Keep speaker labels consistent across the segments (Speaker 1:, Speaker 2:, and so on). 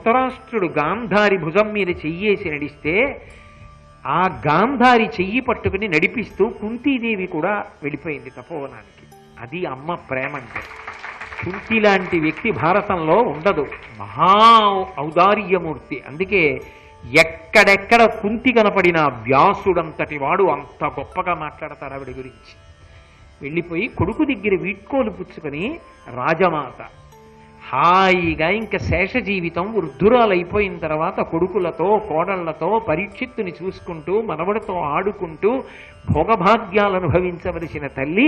Speaker 1: ధృతరాష్ట్రుడు గాంధారి భుజం మీద చెయ్యేసి నడిస్తే ఆ గాంధారి చెయ్యి పట్టుకుని నడిపిస్తూ కుంతీదేవి కూడా వెళ్ళిపోయింది తపోవనానికి. అది అమ్మ ప్రేమ అంటే. కుంతి లాంటి వ్యక్తి భారతంలో ఉండదు, మహా ఔదార్యమూర్తి. అందుకే ఎక్కడెక్కడ కుంతి కనపడిన వ్యాసుడంతటి వాడు అంత గొప్పగా మాట్లాడతారు ఆవిడ గురించి. వెళ్ళిపోయి కొడుకు దగ్గర వీడ్కోలు పుచ్చుకొని రాజమాత హాయిగా ఇంకా శేష జీవితం వృద్ధురాలైపోయిన తర్వాత కొడుకులతో కోడళ్లతో పరీక్షిత్తుని చూసుకుంటూ మనవడితో ఆడుకుంటూ భోగభాగ్యాలు అనుభవించవలసిన తల్లి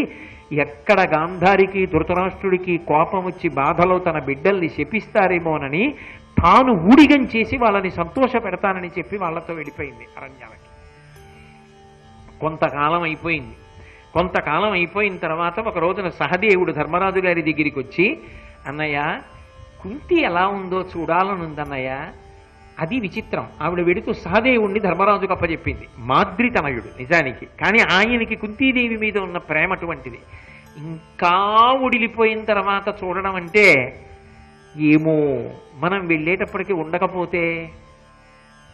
Speaker 1: ఎక్కడ గాంధారికి ధృతరాష్ట్రుడికి కోపం వచ్చి బాధలో తన బిడ్డల్ని శపిస్తారేమోనని తాను ఊడిగం చేసి వాళ్ళని సంతోష పెడతానని చెప్పి వాళ్ళతో వెళ్ళిపోయింది అరణ్యాలకి. కొంతకాలం అయిపోయింది. కొంతకాలం అయిపోయిన తర్వాత ఒక రోజున సహదేవుడు ధర్మరాజు గారి దగ్గరికి వచ్చి, అన్నయ్య కుంతి ఎలా ఉందో చూడాలనుందన్నయ్య. అది విచిత్రం. ఆవిడ వెడుతూ సహదేవుణ్ణి ధర్మరాజుకు అప్పచెప్పింది. మాద్రితనయుడు నిజానికి, కానీ ఆయనకి కుంతీదేవి మీద ఉన్న ప్రేమ అటువంటిది. ఇంకా ఉడిలిపోయిన తర్వాత చూడడం అంటే ఏమో మనం వెళ్ళేటప్పటికి ఉండకపోతే,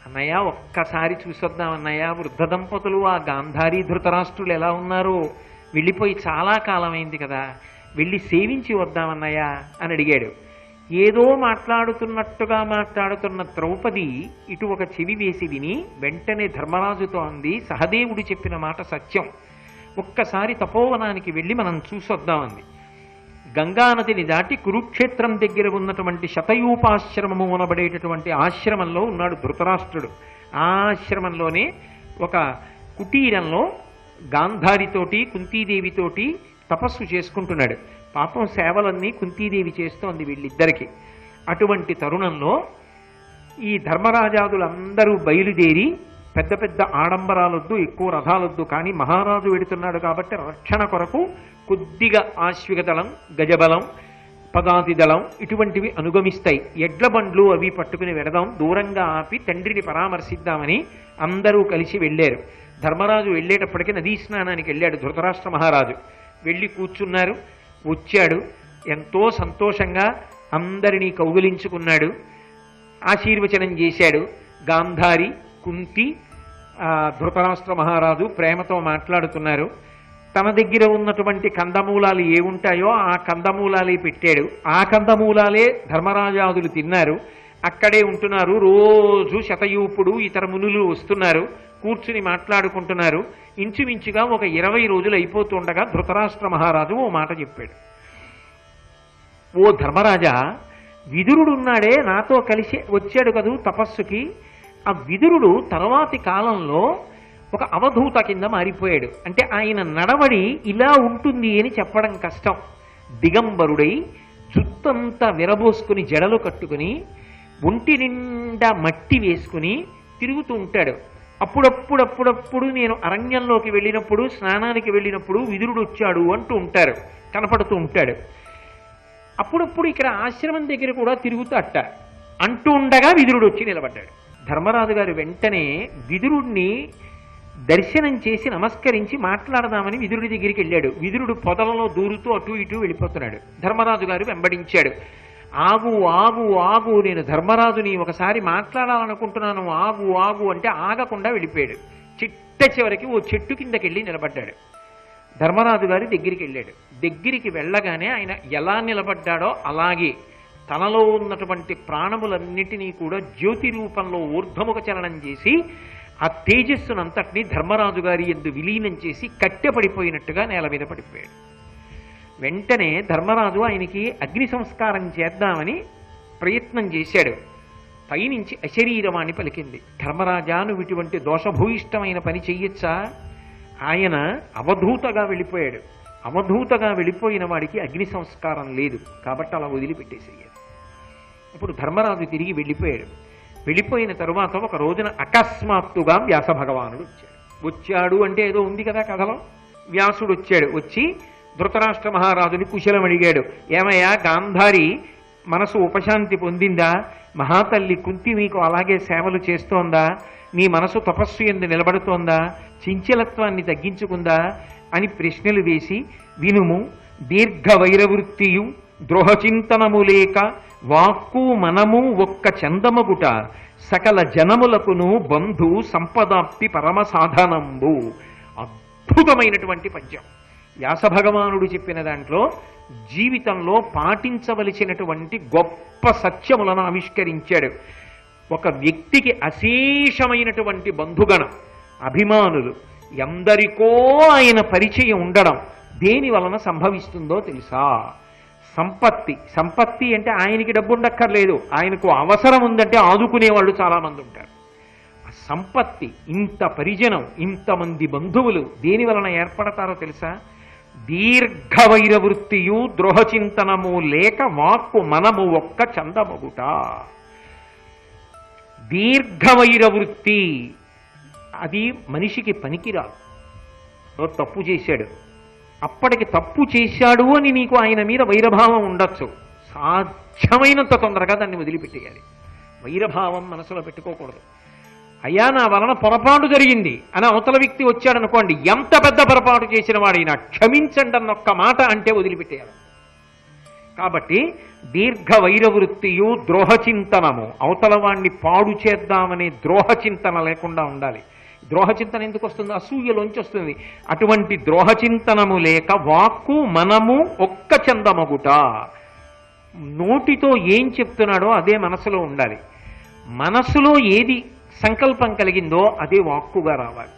Speaker 1: అన్నయ్య ఒక్కసారి చూసొద్దాం అన్నయ్య, వృద్ధ దంపతులు ఆ గాంధారీ ధృతరాష్ట్రులు ఎలా ఉన్నారో, వెళ్ళిపోయి చాలా కాలం అయింది కదా, వెళ్ళి సేవించి వద్దామన్నయ్య అని అడిగాడు. ఏదో మాట్లాడుతున్నట్టుగా మాట్లాడుతున్న ద్రౌపది ఇటు ఒక చెవి వేసి విని వెంటనే ధర్మరాజుతో అంది, సహదేవుడు చెప్పిన మాట సత్యం, ఒక్కసారి తపోవనానికి వెళ్ళి మనం చూసొద్దామంది. గంగానదిని దాటి కురుక్షేత్రం దగ్గర ఉన్నటువంటి శతయూపాశ్రమము అనబడేటటువంటి ఆశ్రమంలో ఉన్నాడు ధృతరాష్ట్రుడు. ఆ ఆశ్రమంలోనే ఒక కుటీరంలో గాంధారితోటి కుంతీదేవితోటి తపస్సు చేసుకుంటున్నాడు. పాపం సేవలన్నీ కుంతీదేవి చేస్తోంది వీళ్ళిద్దరికి. అటువంటి తరుణంలో ఈ ధర్మరాజాదులందరూ బయలుదేరి, పెద్ద పెద్ద ఆడంబరాలొద్దు, ఎక్కువ రథాలొద్దు, కానీ మహారాజు వెడుతున్నాడు కాబట్టి రక్షణ కొరకు కొద్దిగా ఆశ్విక దళం, గజబలం, పదాతి దళం ఇటువంటివి అనుగమిస్తాయి. ఎడ్ల బండ్లు అవి పట్టుకుని వెడదాం, దూరంగా ఆపి తండ్రిని పరామర్శిద్దామని అందరూ కలిసి వెళ్ళారు. ధర్మరాజు వెళ్ళేటప్పటికీ నదీ స్నానానికి వెళ్ళాడు ధృతరాష్ట్ర మహారాజు. వెళ్ళి కూర్చున్నారు. వచ్చాడు, ఎంతో సంతోషంగా అందరినీ కౌగిలించుకున్నాడు, ఆశీర్వచనం చేశాడు. గాంధారి, కుంతి, ధృతరాష్ట్ర మహారాజు ప్రేమతో మాట్లాడుతున్నారు. తన దగ్గర ఉన్నటువంటి కందమూలాలు ఏముంటాయో ఆ కందమూలాలే పెట్టాడు. ఆ కందమూలాలే ధర్మరాజాదులు తిన్నారు. అక్కడే ఉంటున్నారు. రోజు శతయూపుడు ఇతర మునులు వస్తున్నారు, కూర్చుని మాట్లాడుకుంటున్నారు. ఇంచుమించుగా ఒక 20 రోజులు అయిపోతుండగా ధృతరాష్ట్ర మహారాజు ఓ మాట చెప్పాడు. ఓ ధర్మరాజా, విదురుడున్నాడే నాతో కలిసి వచ్చాడు కదూ తపస్సుకి, ఆ విదురుడు తర్వాతి కాలంలో ఒక అవధూత కింద మారిపోయాడు. అంటే ఆయన నడవడి ఇలా ఉంటుంది అని చెప్పడం కష్టం. దిగంబరుడై జుత్తంతా విరబోసుకుని జడలు కట్టుకుని ఒంటి నిండా మట్టి వేసుకుని తిరుగుతూ ఉంటాడు. అప్పుడప్పుడప్పుడప్పుడు నేను అరణ్యంలోకి వెళ్ళినప్పుడు, స్నానానికి వెళ్ళినప్పుడు విదురుడు వచ్చాడు అంటూ ఉంటారు, కనపడుతూ ఉంటాడు. అప్పుడప్పుడు ఇక్కడ ఆశ్రమం దగ్గర కూడా తిరుగుతాట అంటూ ఉండగా విదురుడు వచ్చి నిలబడ్డాడు. ధర్మరాజు గారు వెంటనే విదురుడిని దర్శనం చేసి నమస్కరించి మాట్లాడదామని విదురుడి దగ్గరికి వెళ్ళాడు. విదురుడు పొదలలో దూరుతూ అటు ఇటు వెళ్ళిపోతున్నాడు. ధర్మరాజు గారు వెంబడించాడు. ఆగు ఆగు ఆగు, నేను ధర్మరాజుని ఒకసారి మాట్లాడాలనుకుంటున్నాను, ఆగు ఆగు అంటే ఆగకుండా వెళ్ళిపోయాడు. చిట్ట చివరికి ఓ చెట్టు కిందకి వెళ్ళి నిలబడ్డాడు. ధర్మరాజు గారి దగ్గరికి వెళ్ళాడు. దగ్గరికి వెళ్ళగానే ఆయన ఎలా నిలబడ్డాడో అలాగే తనలో ఉన్నటువంటి ప్రాణములన్నిటినీ కూడా జ్యోతి రూపంలో ఊర్ధ్వముఖ చలనం చేసి ఆ తేజస్సునంతటినీ ధర్మరాజు గారి యందు విలీనం చేసి కట్టెపడిపోయినట్టుగా నేల మీద పడిపోయాడు. వెంటనే ధర్మరాజు ఆయనకి అగ్ని సంస్కారం చేద్దామని ప్రయత్నం చేశాడు. పైనుంచి అశరీరవాణి పలికింది, ధర్మరాజా నువ్వు ఇటువంటి దోషభూయిష్టమైన పని చెయ్యొచ్చా? ఆయన అవధూతగా వెళ్ళిపోయాడు. అవధూతగా వెళ్ళిపోయిన వాడికి అగ్ని సంస్కారం లేదు కాబట్టి అలా వదిలిపెట్టేసేయాలి. ఇప్పుడు ధర్మరాజు తిరిగి వెళ్ళిపోయాడు. వెళ్ళిపోయిన తరువాత ఒక రోజున అకస్మాత్తుగా వ్యాస భగవానుడు వచ్చాడు. వచ్చాడు అంటే ఏదో ఉంది కదా కథలో. వ్యాసుడు వచ్చాడు. వచ్చి ధృతరాష్ట్ర మహారాజుని కుశలం అడిగాడు. ఏమయ్యా, గాంధారి మనసు ఉపశాంతి పొందిందా? మహాతల్లి కుంతి మీకు అలాగే సేవలు చేస్తోందా? నీ మనసు తపస్సు యందు నిలబడుతోందా? చించలత్వాన్ని తగ్గించుకుందా అని ప్రశ్నలు వేసి, వినుము, దీర్ఘ వైరవృత్తియు ద్రోహచింతనము లేక వాక్కు మనము ఒక్క చందమగుట సకల జనములకును బంధు సంపదాప్తి పరమ సాధనంబు. అద్భుతమైనటువంటి పద్యం. వ్యాస భగవానుడు చెప్పిన దాంట్లో జీవితంలో పాటించవలసినటువంటి గొప్ప సత్యములను ఆవిష్కరించాడు. ఒక వ్యక్తికి అశేషమైనటువంటి బంధుగణం, అభిమానులు, ఎందరికో ఆయన పరిచయం ఉండడం దేని వలన సంభవిస్తుందో తెలుసా? సంపత్తి అంటే ఆయనకి డబ్బు ఉండక్కర్లేదు, ఆయనకు అవసరం ఉందంటే ఆదుకునే వాళ్ళు చాలా మంది ఉంటారు. సంపత్తి, ఇంత పరిజనం, ఇంతమంది బంధువులు దేని వలన ఏర్పడతారో తెలుసా? దీర్ఘవైర వృత్తియు ద్రోహచింతనము లేక వాక్కు మనము ఒక్క చందమగుట. దీర్ఘవైర వృత్తి అది మనిషికి పనికిరాదు. తప్పు చేశాడు, అప్పటికి తప్పు చేశాడు అని నీకు ఆయన మీద వైరభావం ఉండొచ్చు, సాధ్యమైనంత తొందరగా దాన్ని వదిలిపెట్టేయాలి. వైరభావం మనసులో పెట్టుకోకూడదు. అయ్యా నా వలన పొరపాటు జరిగింది అని అవతల వ్యక్తి వచ్చాడనుకోండి, ఎంత పెద్ద పొరపాటు చేసిన వాడైనా క్షమించండి అన్న ఒక్క మాట అంటే వదిలిపెట్టేయాలి. కాబట్టి దీర్ఘ వైరవృత్తియు ద్రోహచింతనము, అవతల వాణ్ణి పాడు చేద్దామనే ద్రోహచింతన లేకుండా ఉండాలి. ద్రోహచింతన ఎందుకు వస్తుంది? అసూయలోంచి వస్తుంది. అటువంటి ద్రోహచింతనము లేక వాక్కు మనము ఒక్క చందమగుట. నోటితో ఏం చెప్తున్నాడో అదే మనసులో ఉండాలి. మనసులో ఏది సంకల్పం కలిగిందో అదే వాక్కుగా రావాలి.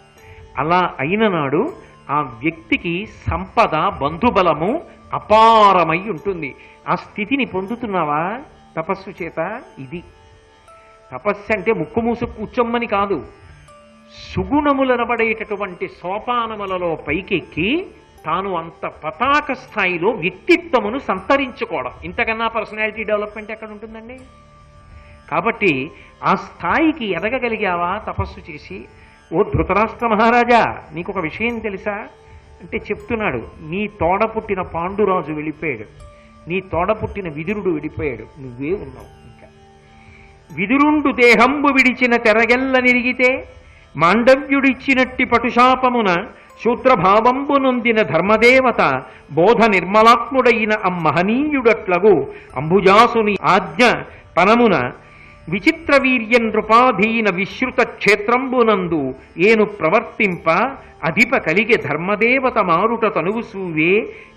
Speaker 1: అలా అయిన నాడు ఆ వ్యక్తికి సంపద, బంధుబలము అపారమై ఉంటుంది. ఆ స్థితిని పొందుతున్నావా తపస్సు చేత? ఇది తపస్సు అంటే ముక్కు మూసు కూర్చొమ్మని కాదు. సుగుణములనబడేటటువంటి సోపానములలో పైకెక్కి తాను అంత పతాక స్థాయిలో వ్యక్తిత్వమును సంతరించుకోవడం. ఇంతకన్నా పర్సనాలిటీ డెవలప్మెంట్ ఎక్కడ ఉంటుందండి? కాబట్టి ఆ స్థాయికి ఎదగగలిగావా తపస్సు చేసి? ఓ ధృతరాష్ట్ర మహారాజా, నీకు ఒక విషయం తెలుసా అంటే చెప్తున్నాడు. నీ తోడ పుట్టిన పాండురాజు వెళ్ళిపోయాడు, నీ తోడ పుట్టిన విదురుడు వెళ్ళిపోయాడు, నువ్వే ఉన్నావు. ఇంకా విదురుండు దేహంబు విడిచిన తెరగెల్ల నిరిగితే మాండవ్యుడిచ్చినట్టి పటుశాపమున శూద్రభావంబు నొందిన ధర్మదేవత బోధ నిర్మలాత్ముడైన అమ్మహనీయుడట్లగు అంబుజాసుని ఆజ్ఞ పనమున విచిత్ర వీర్య నృపాధీన విశ్రుత క్షేత్రంబునందు ఏను ప్రవర్తింప అధిప కలిగే ధర్మదేవత మారుట తనువు సూవే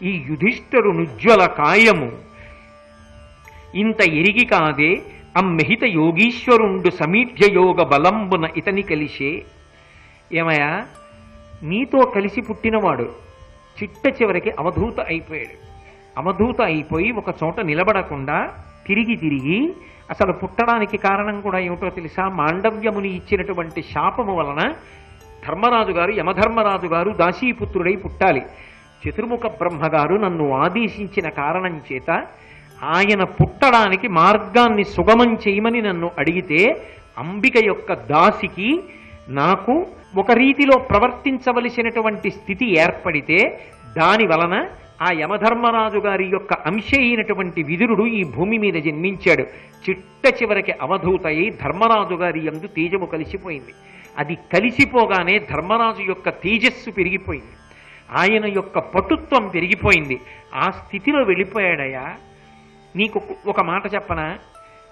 Speaker 1: ఈ యుధిష్ఠరు నుజ్వల కాయము ఇంత ఎరిగి కాదే అమ్మెహిత యోగీశ్వరుండు సమీఢ్యయోగ బలంబున ఇతని కలిసే. ఏమయ్యా, నీతో కలిసి పుట్టినవాడు చిట్ట చివరికి అవధూత అయిపోయాడు. అవధూత అయిపోయి ఒక చోట నిలబడకుండా తిరిగి అసలు పుట్టడానికి కారణం కూడా ఏమిటో తెలుసా? మాండవ్యముని ఇచ్చినటువంటి శాపము వలన ధర్మరాజు గారు, యమధర్మరాజు గారు దాసీపుత్రుడై పుట్టాలి. చతుర్ముఖ బ్రహ్మగారు నన్ను ఆదేశించిన కారణం చేత ఆయన పుట్టడానికి మార్గాన్ని సుగమం చేయమని నన్ను అడిగితే అంబిక యొక్క దాసికి నాకు ఒక రీతిలో ప్రవర్తించవలసినటువంటి స్థితి ఏర్పడితే దాని వలన ఆ యమధర్మరాజు గారి యొక్క అంశ అయినటువంటి విదురుడు ఈ భూమి మీద జన్మించాడు. చిట్ట చివరికి అవధూత అయి ధర్మరాజు గారి యందు తేజము కలిసిపోయింది. అది కలిసిపోగానే ధర్మరాజు యొక్క తేజస్సు పెరిగిపోయింది, ఆయన యొక్క పటుత్వం పెరిగిపోయింది. ఆ స్థితిలో వెళ్ళిపోయాడయ్యా. నీకు ఒక మాట చెప్పనా?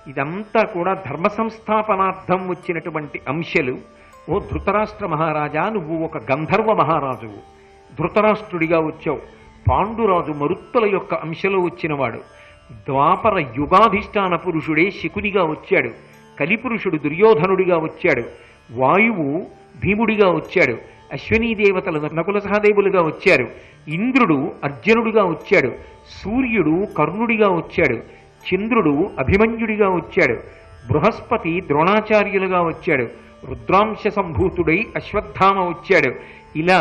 Speaker 1: ఇదంతా కూడా ధర్మ సంస్థాపనార్థం వచ్చినటువంటి అంశాలు. ఓ ధృతరాష్ట్ర మహారాజా, నువ్వు ఒక గంధర్వ మహారాజువు, ధృతరాష్ట్రుడిగా వచ్చావు. పాండురాజు మరుత్తుల యొక్క అంశలో వచ్చినవాడు. ద్వాపర యుగాధిష్టాన పురుషుడే శకునిగా వచ్చాడు. కలిపురుషుడు దుర్యోధనుడిగా వచ్చాడు. వాయువు భీముడిగా వచ్చాడు. అశ్వనీ దేవతలు నకుల సహదేవులుగా వచ్చారు. ఇంద్రుడు అర్జునుడిగా వచ్చాడు. సూర్యుడు కర్ణుడిగా వచ్చాడు. చంద్రుడు అభిమన్యుడిగా వచ్చాడు. బృహస్పతి ద్రోణాచార్యులుగా వచ్చాడు. రుద్రాంశ సంభూతుడై అశ్వత్థామ వచ్చాడు. ఇలా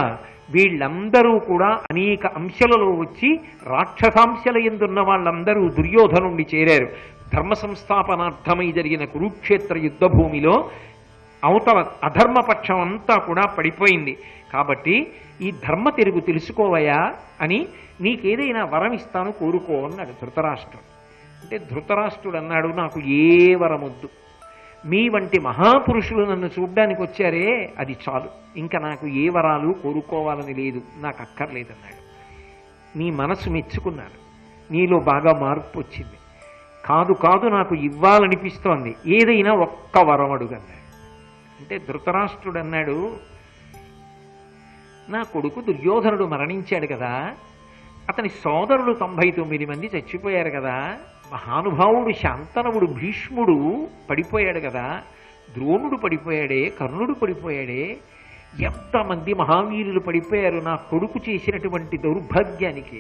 Speaker 1: వీళ్ళందరూ కూడా అనేక అంశాలలో వచ్చి రాక్షసాంశల ఎందున్న వాళ్ళందరూ దుర్యోధనుణ్ణి చేరారు. ధర్మ సంస్థాపనార్థమై జరిగిన కురుక్షేత్ర యుద్ధ భూమిలో అవతల అధర్మపక్షం అంతా కూడా పడిపోయింది. కాబట్టి ఈ ధర్మ తెరుగు తెలుసుకోవయా అని నీకేదైనా వరం ఇస్తాను కోరుకో అన్నాడు ధృతరాష్ట్రుడు. అంటే ధృతరాష్ట్రుడు అన్నాడు, నాకు ఏ వరమొద్దు, మీ వంటి మహాపురుషులు నన్ను చూడ్డానికి వచ్చారే అది చాలు, ఇంకా నాకు ఏ వరాలు కోరుకోవాలని లేదు, నాకు అక్కర్లేదన్నాడు. నీ మనసు మెచ్చుకున్నాను, నీలో బాగా మార్పు వచ్చింది. కాదు కాదు నాకు ఇవ్వాలనిపిస్తోంది, ఏదైనా ఒక్క వరం అడుగన్నాడు. అంటే ధృతరాష్ట్రుడు అన్నాడు, నా కొడుకు దుర్యోధనుడు మరణించాడు కదా, అతని సోదరులు 99 మంది చచ్చిపోయారు కదా, మహానుభావుడు శాంతనవుడు భీష్ముడు పడిపోయాడు కదా, ద్రోణుడు పడిపోయాడే, కర్ణుడు పడిపోయాడే, ఎంతమంది మహావీరులు పడిపోయారు నా కొడుకు చేసినటువంటి దౌర్భాగ్యానికి.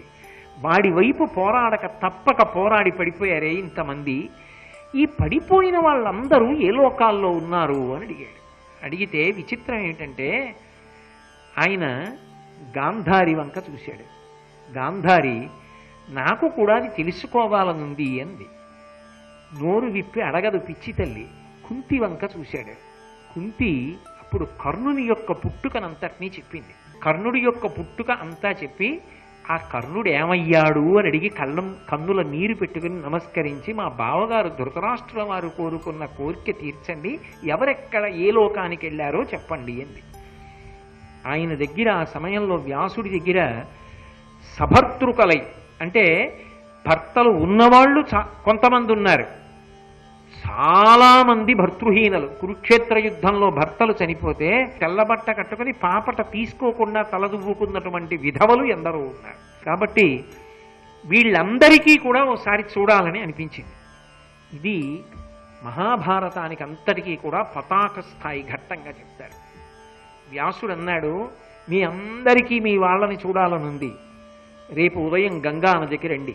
Speaker 1: వాడి వైపు పోరాడక తప్పక పోరాడి పడిపోయారే ఇంతమంది, ఈ పడిపోయిన వాళ్ళందరూ ఏ లోకాల్లో ఉన్నారు అని అడిగాడు. అడిగితే విచిత్రం ఏమిటంటే ఆయన గాంధారి వంక చూశాడు. గాంధారి నాకు కూడా అది తెలుసుకోవాలనుంది అంది. నోరు విప్పి అడగదు పిచ్చి తల్లి. కుంతి వంక చూశాడు. కుంతి అప్పుడు కర్ణుని యొక్క పుట్టుకనంతటినీ చెప్పింది. కర్ణుడి యొక్క పుట్టుక అంతా చెప్పి ఆ కర్ణుడు ఏమయ్యాడు అని అడిగి కన్నుల నీరు పెట్టుకుని నమస్కరించి, మా బావగారు ధృతరాష్ట్రుల వారు కోరుకున్న కోరిక తీర్చండి, ఎవరెక్కడ ఏ లోకానికి వెళ్ళారో చెప్పండి అంది. ఆయన దగ్గర ఆ సమయంలో వ్యాసుడి దగ్గర సభర్తృకలై అంటే భర్తలు ఉన్నవాళ్ళు కొంతమంది ఉన్నారు, చాలామంది భర్తృహీనలు. కురుక్షేత్ర యుద్ధంలో భర్తలు చనిపోతే తెల్లబట్ట కట్టుకుని పాపట తీసుకోకుండా తలదువ్వుకున్నటువంటి విధవలు ఎందరో ఉన్నారు. కాబట్టి వీళ్ళందరికీ కూడా ఓసారి చూడాలని అనిపించింది. ఇది మహాభారతానికి అంతటికీ కూడా పతాక స్థాయి ఘట్టంగా చెప్తారు. వ్యాసుడు అన్నాడు, మీ అందరికీ మీ వాళ్ళని చూడాలనుంది, రేపు ఉదయం గంగా నదికి రండి,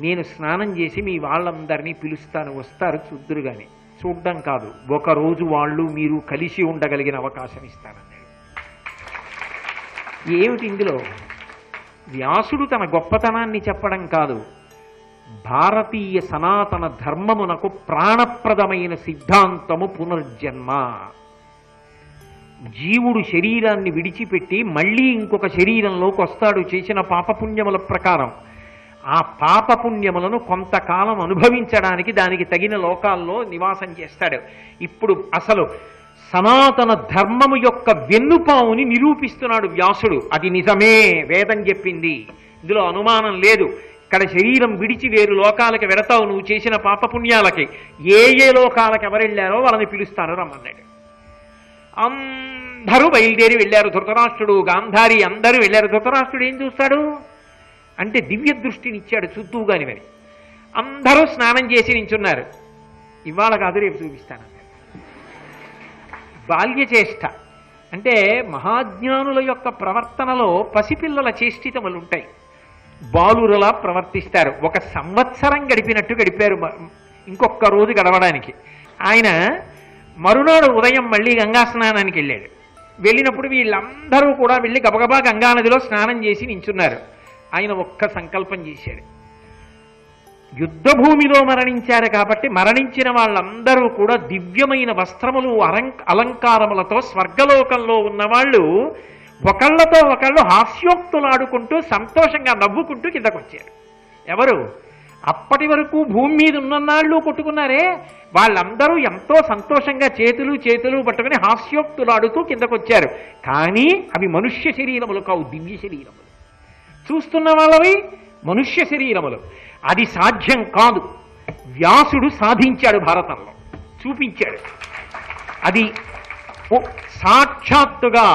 Speaker 1: నేను స్నానం చేసి మీ వాళ్ళందరినీ పిలుస్తాను, వస్తారు చూద్దురు గాని. చూడ్డం కాదు, ఒకరోజు వాళ్ళు మీరు కలిసి ఉండగలిగిన అవకాశం ఇస్తానన్నాడు. ఏమిటి ఇందులో? వ్యాసుడు తన గొప్పతనాన్ని చెప్పడం కాదు, భారతీయ సనాతన ధర్మమునకు ప్రాణప్రదమైన సిద్ధాంతము పునర్జన్మ. జీవుడు శరీరాన్ని విడిచిపెట్టి మళ్ళీ ఇంకొక శరీరంలోకి వస్తాడు చేసిన పాపపుణ్యముల ప్రకారం. ఆ పాపపుణ్యములను కొంతకాలం అనుభవించడానికి దానికి తగిన లోకాల్లో నివాసం చేస్తాడు. ఇప్పుడు అసలు సనాతన ధర్మము యొక్క వెన్నుపావుని నిరూపిస్తున్నాడు వ్యాసుడు. అది నిజమే, వేదం చెప్పింది, ఇందులో అనుమానం లేదు. ఇక్కడ శరీరం విడిచి వేరు లోకాలకి వెడతావు నువ్వు చేసిన పాపపుణ్యాలకి. ఏ ఏ లోకాలకు ఎవరెళ్ళారో వాళ్ళని పిలుస్తాను రమ్మన్నాడు. అందరూ బయలుదేరి వెళ్ళారు. ధృతరాష్ట్రుడు, గాంధారి అందరూ వెళ్ళారు. ధృతరాష్ట్రుడు ఏం చూస్తాడు అంటే దివ్య దృష్టిని ఇచ్చాడు చూద్దువుగాని మరి. అందరూ స్నానం చేసి నించున్నారు. ఇవాళ కాదు రేపు చూపిస్తానన్నాడు. బాల్యచేష్ట అంటే మహాజ్ఞానుల యొక్క ప్రవర్తనలో పసిపిల్లల చేష్టితములు ఉంటాయి. బాలురలా ప్రవర్తిస్తారు. 1 సంవత్సరం గడిపినట్టు గడిపారు ఇంకొక రోజు గడవడానికి. ఆయన మరునాడు ఉదయం మళ్ళీ గంగా స్నానానికి వెళ్ళాడు. వెళ్ళినప్పుడు వీళ్ళందరూ కూడా వెళ్ళి గబగబా గంగానదిలో స్నానం చేసి నించున్నారు. ఆయన ఒక్క సంకల్పం చేశాడు. యుద్ధ భూమిలో మరణించారు కాబట్టి మరణించిన వాళ్ళందరూ కూడా దివ్యమైన వస్త్రములు అలంకారములతో స్వర్గలోకంలో ఉన్నవాళ్ళు ఒకళ్ళతో ఒకళ్ళు హాస్యోక్తులాడుకుంటూ సంతోషంగా నవ్వుకుంటూ కిందకు వచ్చారు. ఎవరు? అప్పటి వరకు భూమి మీద ఉన్ననాళ్ళు కొట్టుకున్నారే వాళ్ళందరూ ఎంతో సంతోషంగా చేతులు పట్టుకుని హాస్యోక్తులాడుతూ కిందకు వచ్చారు. కానీ అవి మనుష్య శరీరములు కావు, దివ్య శరీరములు. చూస్తున్న వాళ్ళవి మనుష్య శరీరములు. అది సాధ్యం కాదు. వ్యాసుడు సాధించాడు, భారతంలో చూపించాడు. అది సాక్షాత్తుగా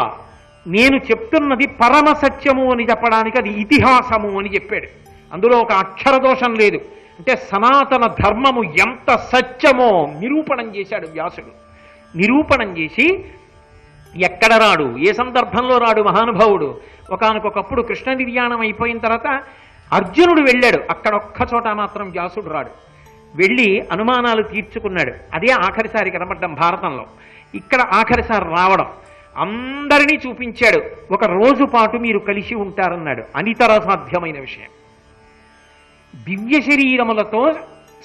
Speaker 1: నేను చెప్తున్నది పరమ సత్యము అని చెప్పడానికి అది ఇతిహాసము అని చెప్పాడు. అందులో ఒక అక్షరదోషం లేదు. అంటే సనాతన ధర్మము ఎంత సత్యమో నిరూపణం చేశాడు వ్యాసుడు. నిరూపణం చేసి ఎక్కడ రాడు, ఏ సందర్భంలో రాడు మహానుభావుడు. ఒకానొకప్పుడు కృష్ణ నిర్యాణం అయిపోయిన తర్వాత అర్జునుడు వెళ్ళాడు. అక్కడొక్క చోట మాత్రం వ్యాసుడు రాడు. వెళ్ళి అనుమానాలు తీర్చుకున్నాడు. అదే ఆఖరిసారి కనబడ్డం భారతంలో. ఇక్కడ ఆఖరిసారి రావడం, అందరినీ చూపించాడు. 1 రోజు పాటు మీరు కలిసి ఉంటారన్నాడు. అనితర సాధ్యమైన విషయం. దివ్య శరీరములతో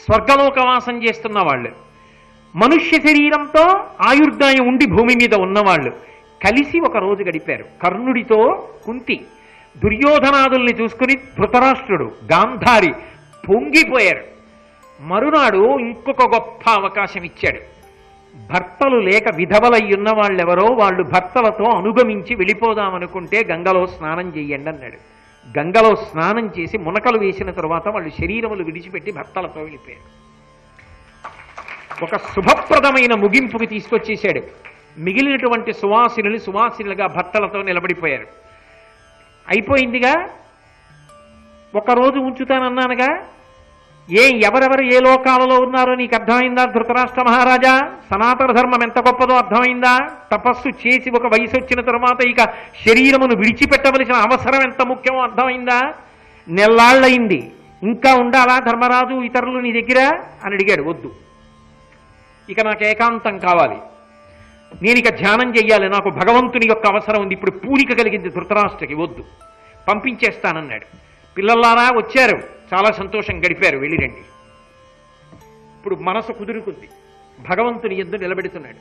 Speaker 1: స్వర్గలోకవాసం చేస్తున్న వాళ్ళు, మనుష్య శరీరంతో ఆయుర్దాయం ఉండి భూమి మీద ఉన్నవాళ్ళు కలిసి 1 రోజు గడిపారు. కర్ణుడితో కుంతి, దుర్యోధనాదుల్ని చూసుకుని ధృతరాష్ట్రుడు, గాంధారి పొంగిపోయారు. మరునాడు ఇంకొక గొప్ప అవకాశం ఇచ్చాడు. భర్తలు లేక విధవలై ఉన్న వాళ్ళెవరో వాళ్ళు భర్తలతో అనుగమించి వెళ్ళిపోదామనుకుంటే గంగలో స్నానం చెయ్యండి అన్నాడు. గంగలో స్నానం చేసి మునకలు వేసిన తరువాత వాళ్ళు శరీరములు విడిచిపెట్టి భర్తలతో వెళ్ళిపోయారు. ఒక శుభప్రదమైన ముగింపుకి తీసుకొచ్చేశాడు. మిగిలినటువంటి సువాసినులుగా భర్తలతో నిలబడిపోయారు. అయిపోయిందిగా, ఒకరోజు ఉంచుతానన్నానుగా, ఎవరెవరు ఏ లోకాలలో ఉన్నారో నీకు అర్థమైందా ధృతరాష్ట్ర మహారాజా? సనాతన ధర్మం ఎంత గొప్పదో అర్థమైందా? తపస్సు చేసి ఒక వయసు వచ్చిన తరువాత ఇక శరీరమును విడిచిపెట్టవలసిన అవసరం ఎంత ముఖ్యమో అర్థమైందా? నెల్లాళ్ళయింది, ఇంకా ఉండాలా ధర్మరాజు ఇతరులు నీ దగ్గర అని అడిగాడు. వద్దు, ఇక నాకు ఏకాంతం కావాలి, నేను ఇక ధ్యానం చెయ్యాలి, నాకు భగవంతుని యొక్క అవసరం ఉంది, ఇప్పుడు పూరిక కలిగింది ధృతరాష్ట్రకి, వద్దు పంపించేస్తానన్నాడు. పిల్లలారా వచ్చారు, చాలా సంతోషం, గడిపారు, వెళ్ళిరండి. ఇప్పుడు మనసు కుదురుకుంది, భగవంతుని యందు నిలబెడుతున్నాడు.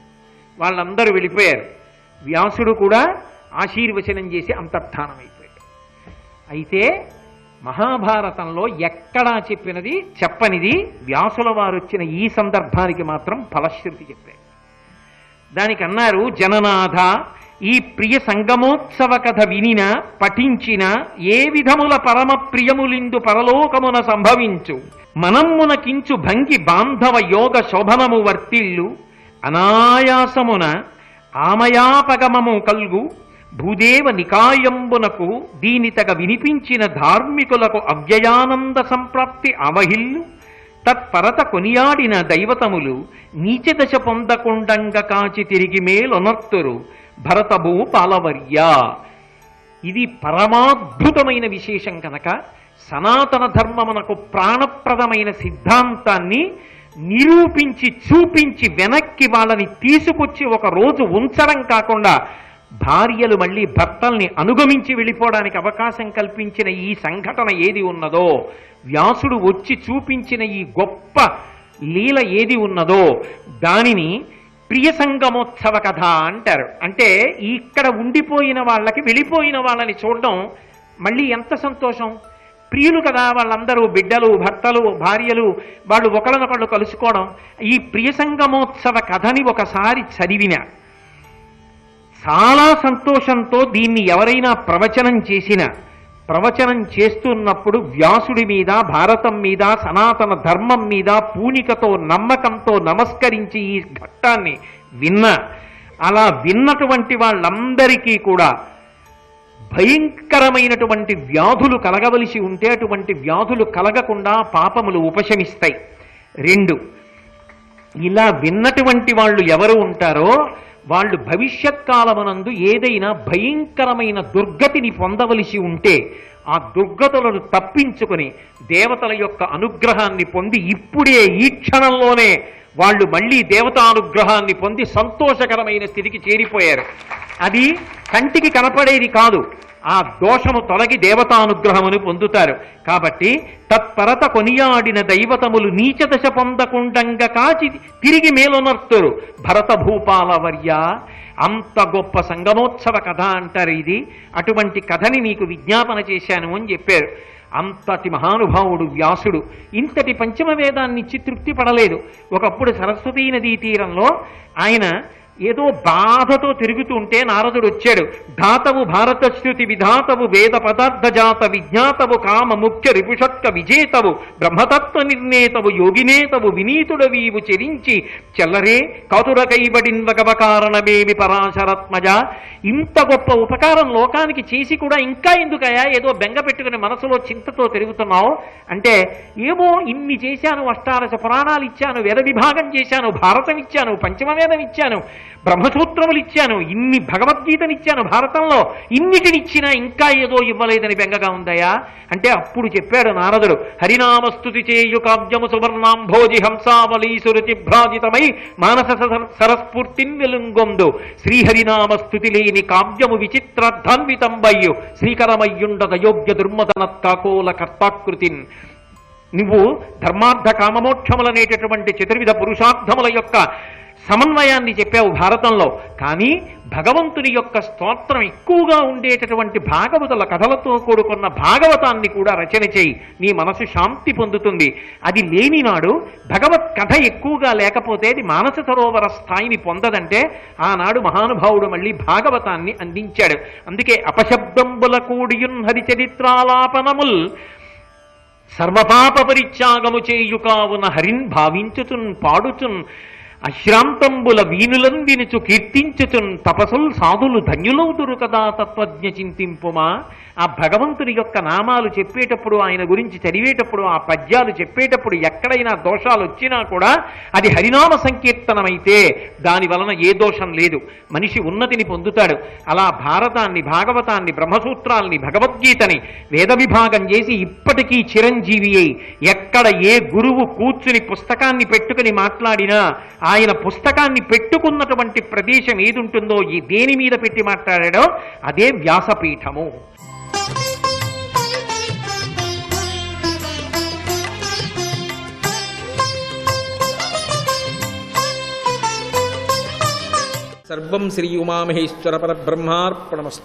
Speaker 1: వాళ్ళందరూ వెళ్ళిపోయారు. వ్యాసుడు కూడా ఆశీర్వచనం చేసి అంతర్ధానం అయిపోయాడు. అయితే మహాభారతంలో ఎక్కడా చెప్పనిది వ్యాసుల వారు వచ్చిన ఈ సందర్భానికి మాత్రం ఫలశ్రుతి చెప్పారు. దానికి అన్నారు, జననాథ, ఈ ప్రియ సంగమోత్సవ కథ వినిన పఠించిన ఏ విధముల పరమ ప్రియములిందు పరలోకమున సంభవించు, మనమ్మున కించు భంగి బాంధవ యోగ శోభనము వర్తిల్లు, అనాయాసమున ఆమయాపగమము కల్గు భూదేవ నికాయంబునకు దీనితగ వినిపించిన ధార్మికులకు అవ్యయానంద సంప్రాప్తి అవహిల్లు, తత్పరత కొనియాడిన దైవతములు నీచదశ పొందకుండంగ కాచి తిరిగి మేలొనర్తురు భరతభూ పాలవర్య. ఇది పరమాద్భుతమైన విశేషం కనుక సనాతన ధర్మమునకు ప్రాణప్రదమైన సిద్ధాంతాన్ని నిరూపించి చూపించి వెనక్కి వాళ్ళని తీసుకొచ్చి ఒక రోజు ఉంచడం కాకుండా భార్యలు మళ్ళీ భర్తల్ని అనుగమించి వెళ్ళిపోవడానికి అవకాశం కల్పించిన ఈ సంఘటన ఏది ఉన్నదో, వ్యాసుడు వచ్చి చూపించిన ఈ గొప్ప లీల ఏది ఉన్నదో దానిని ప్రియ సంగమోత్సవ కథ అంటారు. అంటే ఇక్కడ ఉండిపోయిన వాళ్ళకి వెళ్ళిపోయిన వాళ్ళని చూడడం మళ్ళీ ఎంత సంతోషం. ప్రియులు కదా వాళ్ళందరూ, బిడ్డలు, భర్తలు, భార్యలు, వాళ్ళు ఒకళ్ళనొకళ్ళు కలుసుకోవడం. ఈ ప్రియ సంగమోత్సవ కథని ఒకసారి చదివిన చాలా సంతోషంతో దీన్ని ఎవరైనా ప్రవచనం చేస్తున్నప్పుడు వ్యాసుడి మీద, భారతం మీద, సనాతన ధర్మం మీద పూనికతో నమ్మకంతో నమస్కరించి ఈ ఘట్టాన్ని అలా విన్నటువంటి వాళ్ళందరికీ కూడా భయంకరమైనటువంటి వ్యాధులు కలగవలసి ఉంటే అటువంటి వ్యాధులు కలగకుండా పాపములు ఉపశమిస్తాయి. 2, ఇలా విన్నటువంటి వాళ్ళు ఎవరు ఉంటారో వాళ్ళు భవిష్యత్ కాలమునందు ఏదైనా భయంకరమైన దుర్గతిని పొందవలసి ఉంటే ఆ దుర్గతులను తప్పించుకుని దేవతల యొక్క అనుగ్రహాన్ని పొంది ఇప్పుడే ఈ క్షణంలోనే వాళ్ళు మళ్ళీ దేవతానుగ్రహాన్ని పొంది సంతోషకరమైన స్థితికి చేరిపోయారు. అది కంటికి కనపడేది కాదు, ఆ దోషము తొలగి దేవతానుగ్రహమును పొందుతారు. కాబట్టి తత్పరత కొనియాడిన దైవతములు నీచదశ పొందకుండంగ కాచి తిరిగి మేలొనర్తురు భరత భూపాలవర్య. అంత గొప్ప సంగమోత్సవ కథ అంటారు ఇది. అటువంటి కథని నీకు విజ్ఞాపన చేశాను అని చెప్పారు. అంతటి మహానుభావుడు వ్యాసుడు ఇంతటి పంచమ వేదాన్ని ఇచ్చి తృప్తి పడలేదు. ఒకప్పుడు సరస్వతీ నదీ తీరంలో ఆయన ఏదో బాధతో తిరుగుతుంటే నారదుడు వచ్చాడు. ధాతవు భారతశ్రుతి విధాతవు వేద పదార్థ జాత విజ్ఞాతవు కామ ముఖ్య రిపుషత్క విజేతవు బ్రహ్మతత్వ నిర్ణేతవు యోగినేతవు వినీతుడవీవు చెరించి చెల్లరే కాతుర కైబడిన్వగవ కారణమేమి పరాశరత్మజ. ఇంత గొప్ప ఉపకారం లోకానికి చేసి కూడా ఇంకా ఎందుకయా ఏదో బెంగ పెట్టుకుని మనసులో చింతతో తిరుగుతున్నావు అంటే, ఏమో ఇన్ని చేశాను, అష్టాదశ పురాణాలు ఇచ్చాను, వేద విభాగం చేశాను, భారతం ఇచ్చాను, పంచమవేదం ఇచ్చాను, బ్రహ్మసూత్రములు ఇచ్చాను, ఇన్ని భగవద్గీతనిచ్చాను, భారతంలో ఇన్నిటినిచ్చినా ఇంకా ఏదో ఇవ్వలేదని బెంగగా ఉందయా అంటే అప్పుడు చెప్పాడు నారదుడు, హరినామస్తుతి చేయు కావ్యము సువర్ణాంభోజి హంసావలీసురుచి భ్రాజితమై మానస సరస్ఫూర్తిన్ వెలుంగొందు శ్రీహరినామస్తుతి లేని కావ్యము విచిత్రార్థాన్వితంబయ్యు శ్రీకరమయ్యుండద యోగ్య దుర్మదనత్కాకోల కర్తాకృతిన్. నువ్వు ధర్మార్థ కామమోక్షములనేటటువంటి చతుర్విధ పురుషార్థముల యొక్క సమన్వయాన్ని చెప్పావు భారతంలో. కానీ భగవంతుని యొక్క స్తోత్రం ఎక్కువగా ఉండేటటువంటి భాగవతుల కథలతో కూడుకున్న భాగవతాన్ని కూడా రచన చేయి, నీ మనసు శాంతి పొందుతుంది. అది లేనినాడు భగవత్ కథ ఎక్కువగా లేకపోతే అది మానస సరోవర స్థాయిని పొందదంటే ఆనాడు మహానుభావుడు మళ్ళీ భాగవతాన్ని అందించాడు. అందుకే అపశబ్దంబుల కూడియున్ హరిచరిత్రాలాపనముల్ సర్వపాప పరిత్యాగము చేయుకావున హరిన్ భావించుచున్ పాడుచున్ అశ్రాంతంబుల వీనులను వినుచు కీర్తించుచున్ తపసుల్ సాధులు ధన్యులవుదురు కదా తత్వజ్ఞ చింతింపుమా. ఆ భగవంతుని యొక్క నామాలు చెప్పేటప్పుడు, ఆయన గురించి చదివేటప్పుడు, ఆ పద్యాలు చెప్పేటప్పుడు ఎక్కడైనా దోషాలు వచ్చినా కూడా అది హరినామ సంకీర్తనమైతే దాని వలన ఏ దోషం లేదు, మనిషి ఉన్నతిని పొందుతాడు. అలా భారతాన్ని, భాగవతాన్ని, బ్రహ్మసూత్రాల్ని, భగవద్గీతని వేద విభాగం చేసి ఇప్పటికీ చిరంజీవి అయి ఎక్కడ ఏ గురువు కూర్చుని పుస్తకాన్ని పెట్టుకుని మాట్లాడినా ఆయన పుస్తకాన్ని పెట్టుకున్నటువంటి ప్రదేశం ఏది ఉంటుందో, దేని మీద పెట్టి మాట్లాడాడో అదే వ్యాసపీఠము.
Speaker 2: సర్వం శ్రీ ఉమామహేశ్వర పరబ్రహ్మార్పణమస్తు.